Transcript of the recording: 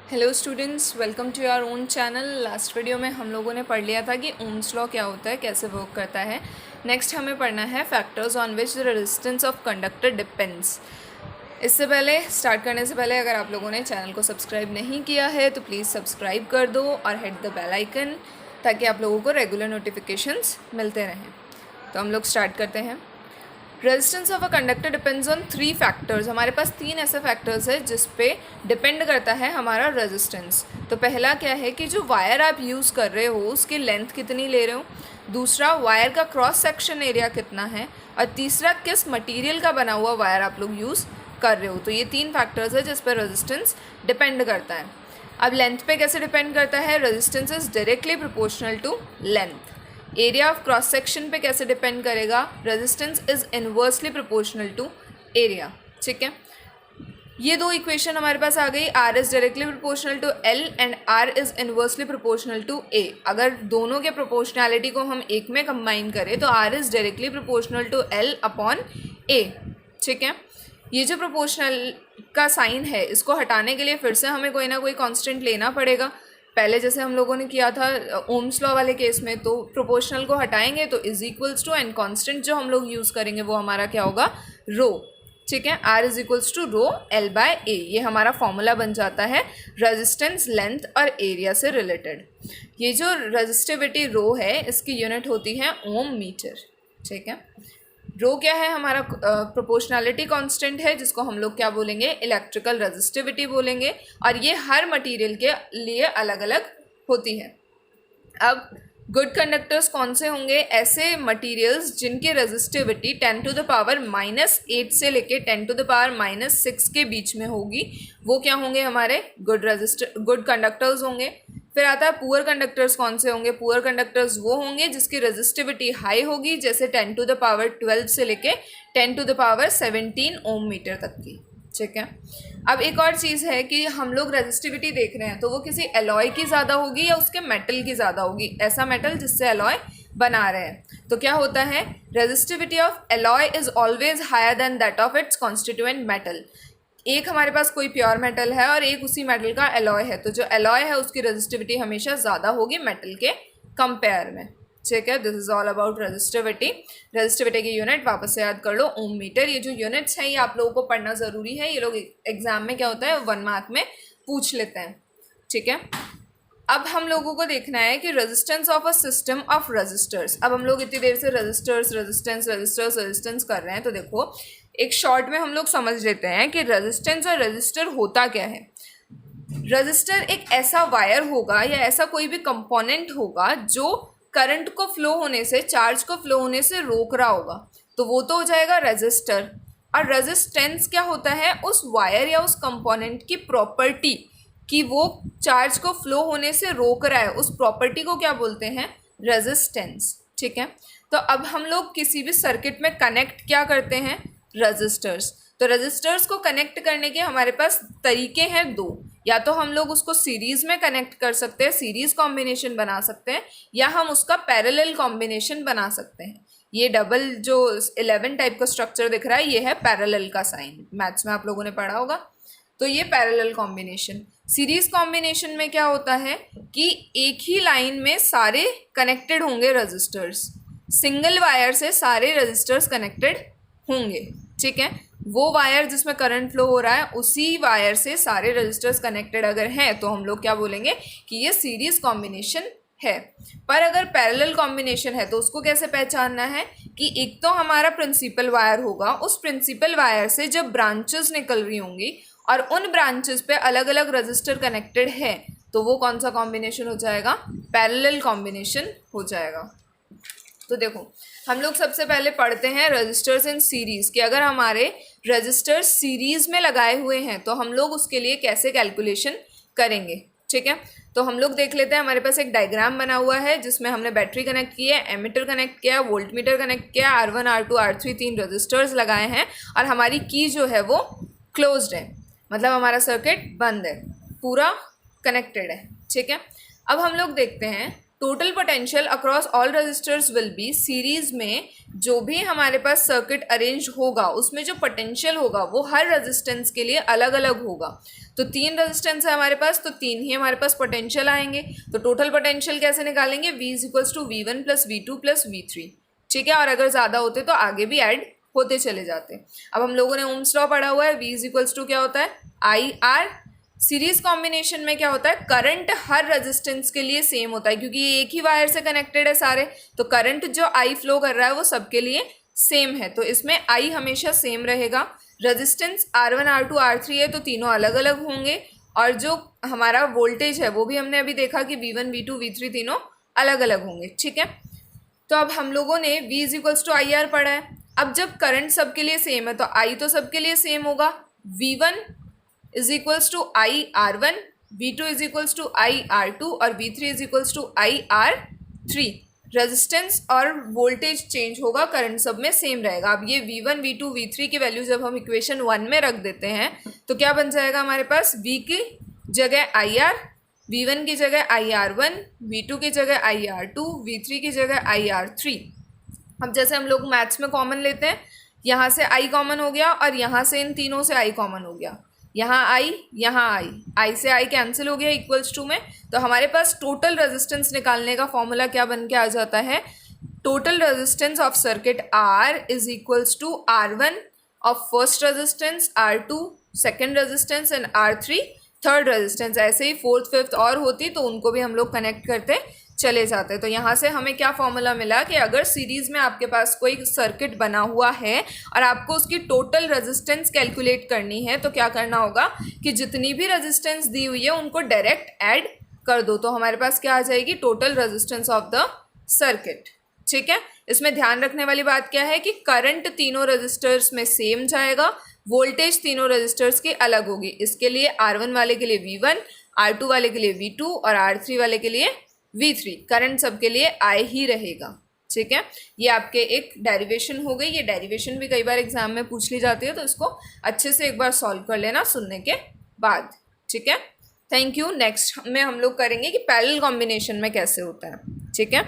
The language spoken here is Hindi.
Hello students, welcome to your own channel. Last video में हम लोगों ने पढ़ लिया था कि ओम्स लॉ क्या होता है, कैसे वर्क करता है। नेक्स्ट हमें पढ़ना है factors on which the resistance of conductor depends. इससे पहले स्टार्ट करने से पहले अगर आप लोगों ने चैनल को सब्सक्राइब नहीं किया है तो प्लीज़ सब्सक्राइब कर दो और हिट द बेल आइकन, ताकि आप लोगों को रेगुलर नोटिफिकेशंस मिलते रहें। तो हम लोग स्टार्ट करते हैं। Resistance of a conductor depends on 3 factors. हमारे पास 3 ऐसे फैक्टर्स है जिस पे डिपेंड करता है हमारा रेजिस्टेंस। तो पहला क्या है कि जो वायर आप यूज़ कर रहे हो उसकी लेंथ कितनी ले रहे हो, दूसरा वायर का क्रॉस सेक्शन एरिया कितना है, और तीसरा किस मटेरियल का बना हुआ वायर आप लोग यूज़ कर रहे हो। तो ये 3 फैक्टर्स है जिस पर रेजिस्टेंस डिपेंड करता है। अब लेंथ पे कैसे डिपेंड करता है? Resistance is directly proportional to length. Area of cross section पे कैसे डिपेंड करेगा? Resistance is inversely proportional to area. ठीक है, ये दो इक्वेशन हमारे पास आ गई। R is directly proportional to L and R is inversely proportional to A. अगर दोनों के प्रोपोर्शनैलिटी को हम एक में कंबाइन करें तो R is directly proportional to L upon A. ठीक है, ये जो प्रोपोर्शनल का साइन है इसको हटाने के लिए फिर से हमें कोई ना कोई कांस्टेंट लेना पड़ेगा। पहले जैसे हम लोगों ने किया था ओम्स लॉ वाले केस में, तो प्रोपोर्शनल को हटाएंगे तो is equals to, and constant जो हम लोग यूज़ करेंगे वो हमारा क्या होगा? रो। ठीक है, R is equals to rho L by A. ये हमारा फॉर्मूला बन जाता है रेजिस्टेंस, लेंथ और एरिया से रिलेटेड। ये जो रेजिस्टिविटी रो है इसकी यूनिट होती है ओम मीटर। ठीक है, रो क्या है? हमारा प्रोपोर्शनैलिटी कांस्टेंट है जिसको हम लोग क्या बोलेंगे? इलेक्ट्रिकल रेजिस्टिविटी बोलेंगे, और ये हर मटेरियल के लिए अलग अलग होती है। अब गुड कंडक्टर्स कौन से होंगे? ऐसे मटेरियल्स जिनकी रेजिस्टिविटी 10 टू द पावर -8 से लेके 10 टू द पावर -6 के बीच में होगी, वो क्या होंगे? हमारे गुड कंडक्टर्स होंगे। फिर आता है पुअर कंडक्टर्स कौन से होंगे? पुअर कंडक्टर्स वो होंगे जिसकी रेजिस्टिविटी हाई होगी, जैसे 10 टू द पावर 12 से लेके 10 to the power 17 ohm metre तक की। ठीक है, अब एक और चीज़ है कि हम लोग रेजिस्टिविटी देख रहे हैं तो वो किसी एलॉय की ज़्यादा होगी या उसके मेटल की ज़्यादा होगी, ऐसा मेटल जिससे एलॉय बना रहे हैं। तो क्या होता है? Resistivity of alloy is always higher than that of its constituent metal. एक हमारे पास कोई प्योर मेटल है और एक उसी मेटल का एलॉय है, तो जो एलॉय है उसकी रेजिस्टिविटी हमेशा ज़्यादा होगी मेटल के कंपेयर में। ठीक है, this is all about resistivity. Resistivity की यूनिट वापस से याद कर लो, ओम मीटर। ये जो यूनिट्स हैं ये आप लोगों को पढ़ना ज़रूरी है, ये लोग एग्जाम में क्या होता है 1 मार्क में पूछ लेते हैं। ठीक है, अब हम लोगों को देखना है कि resistance of a system of resistors. अब हम लोग इतनी देर से रेजिस्टेंस कर रहे हैं, तो देखो एक शॉर्ट में हम लोग समझ लेते हैं कि रेजिस्टेंस और रेजिस्टर होता क्या है। रेजिस्टर एक ऐसा वायर होगा या ऐसा कोई भी कंपोनेंट होगा जो करंट को फ्लो होने से, चार्ज को फ्लो होने से रोक रहा होगा, तो वो तो हो जाएगा रेजिस्टर। और रेजिस्टेंस क्या होता है? उस वायर या उस कंपोनेंट की प्रॉपर्टी कि वो चार्ज को फ्लो होने से रोक रहा है, उस प्रॉपर्टी को क्या बोलते हैं? रेजिस्टेंस। ठीक है, तो अब हम लोग किसी भी सर्किट में कनेक्ट क्या करते हैं? रेजिस्टर्स। तो रेजिस्टर्स को कनेक्ट करने के हमारे पास तरीके हैं 2। या तो हम लोग उसको सीरीज़ में कनेक्ट कर सकते हैं, सीरीज़ कॉम्बिनेशन बना सकते हैं, या हम उसका पैरेलल कॉम्बिनेशन बना सकते हैं। ये डबल जो 11 टाइप का स्ट्रक्चर दिख रहा है ये है पैरेलल का साइन, मैथ्स में आप लोगों ने पढ़ा होगा। तो ये पैरेलल कॉम्बिनेशन। सीरीज़ कॉम्बिनेशन में क्या होता है कि एक ही लाइन में सारे कनेक्टेड होंगे रेजिस्टर्स, सिंगल वायर से सारे रेजिस्टर्स कनेक्टेड होंगे। ठीक है, वो वायर जिसमें करंट फ्लो हो रहा है उसी वायर से सारे रेजिस्टर्स कनेक्टेड अगर हैं तो हम लोग क्या बोलेंगे कि ये सीरीज कॉम्बिनेशन है। पर अगर पैरेलल कॉम्बिनेशन है तो उसको कैसे पहचानना है कि एक तो हमारा प्रिंसिपल वायर होगा, उस प्रिंसिपल वायर से जब ब्रांचेस निकल रही होंगी और उन ब्रांचेस पे अलग अलग रजिस्टर कनेक्टेड है, तो वो कौन सा कॉम्बिनेशन हो जाएगा? पैरेलल कॉम्बिनेशन हो जाएगा। तो देखो हम लोग सबसे पहले पढ़ते हैं रजिस्टर्स इन सीरीज़, कि अगर हमारे रजिस्टर्स सीरीज़ में लगाए हुए हैं तो हम लोग उसके लिए कैसे कैलकुलेशन करेंगे। ठीक है, तो हम लोग देख लेते हैं। हमारे पास एक डायग्राम बना हुआ है जिसमें हमने बैटरी कनेक्ट की है, एमीटर कनेक्ट किया, वोल्ट मीटर कनेक्ट किया, R1 R2 R3 3 रजिस्टर्स लगाए हैं, और हमारी की जो है वो क्लोज्ड है, मतलब हमारा सर्किट बंद है, पूरा कनेक्टेड है। ठीक है, अब हम लोग देखते हैं total potential across all resistors will be, series में जो भी हमारे पास सर्किट अरेंज होगा उसमें जो पोटेंशियल होगा वो हर रेजिस्टेंस के लिए अलग अलग होगा। तो 3 रेजिस्टेंस है हमारे पास, तो 3 ही हमारे पास पोटेंशियल आएंगे। तो टोटल पोटेंशियल कैसे निकालेंगे, V is equals to V1 plus V2 plus V3, ठीक है। और अगर ज़्यादा होते तो आगे भी ऐड होते चले जाते। अब हम लोगों ने ओम्स लॉ पढ़ा हुआ है, V इज इक्वल्स टू क्या होता है, IR। सीरीज कॉम्बिनेशन में क्या होता है, करंट हर रेजिस्टेंस के लिए सेम होता है, क्योंकि ये एक ही वायर से कनेक्टेड है सारे, तो करंट जो I फ्लो कर रहा है वो सबके लिए सेम है, तो इसमें I हमेशा सेम रहेगा। रेजिस्टेंस R1 R2 R3 है तो तीनों अलग अलग होंगे, और जो हमारा वोल्टेज है वो भी हमने अभी देखा कि V1 V2 V3 तीनों अलग अलग होंगे, ठीक है। तो अब हम लोगों ने V is equals to IR पढ़ा है। अब जब करंट सबके लिए सेम है तो I तो सबके लिए सेम होगा, V1 is equals to IR1, V2 is equals to IR2 और V3 is equals to IR3। Resistance और वोल्टेज चेंज होगा, करंट सब में सेम रहेगा। अब ये V1 V2 V3 की वैल्यू जब हम इक्वेशन 1 में रख देते हैं तो क्या बन जाएगा हमारे पास, V की जगह IR, V1 की जगह IR1, V2 की जगह IR2, V3 की जगह IR3। अब जैसे हम लोग मैथ्स में कॉमन लेते हैं, यहाँ से I कॉमन हो गया और यहाँ से इन तीनों से I कॉमन हो गया, यहाँ I से I कैंसिल हो गया इक्वल्स टू में, तो हमारे पास टोटल रेजिस्टेंस निकालने का फॉर्मूला क्या बन के आ जाता है, total resistance of circuit R is equals to R1 of first resistance, R2 second resistance and R3 third resistance. ऐसे ही फोर्थ फिफ्थ और होती तो उनको भी हम लोग कनेक्ट करते चले जाते। तो यहाँ से हमें क्या फॉर्मूला मिला कि अगर सीरीज में आपके पास कोई सर्किट बना हुआ है और आपको उसकी टोटल रेजिस्टेंस कैलकुलेट करनी है तो क्या करना होगा कि जितनी भी रेजिस्टेंस दी हुई है उनको डायरेक्ट ऐड कर दो, तो हमारे पास क्या आ जाएगी, total resistance of the circuit, ठीक है। इसमें ध्यान रखने वाली बात क्या है कि करंट तीनों रजिस्टर्स में सेम जाएगा, वोल्टेज तीनों रजिस्टर्स की अलग होगी। इसके लिए R1 वाले के लिए V1, R2 वाले के लिए V2 और R3 वाले के लिए V3। करंट सबके लिए I ही रहेगा, ठीक है। ये आपके एक डेरिवेशन हो गई, ये डेरिवेशन भी कई बार एग्जाम में पूछ ली जाती है, तो इसको अच्छे से एक बार सॉल्व कर लेना सुनने के बाद, ठीक है। Thank you. नेक्स्ट में हम लोग करेंगे कि पैरेलल कॉम्बिनेशन में कैसे होता है, ठीक है।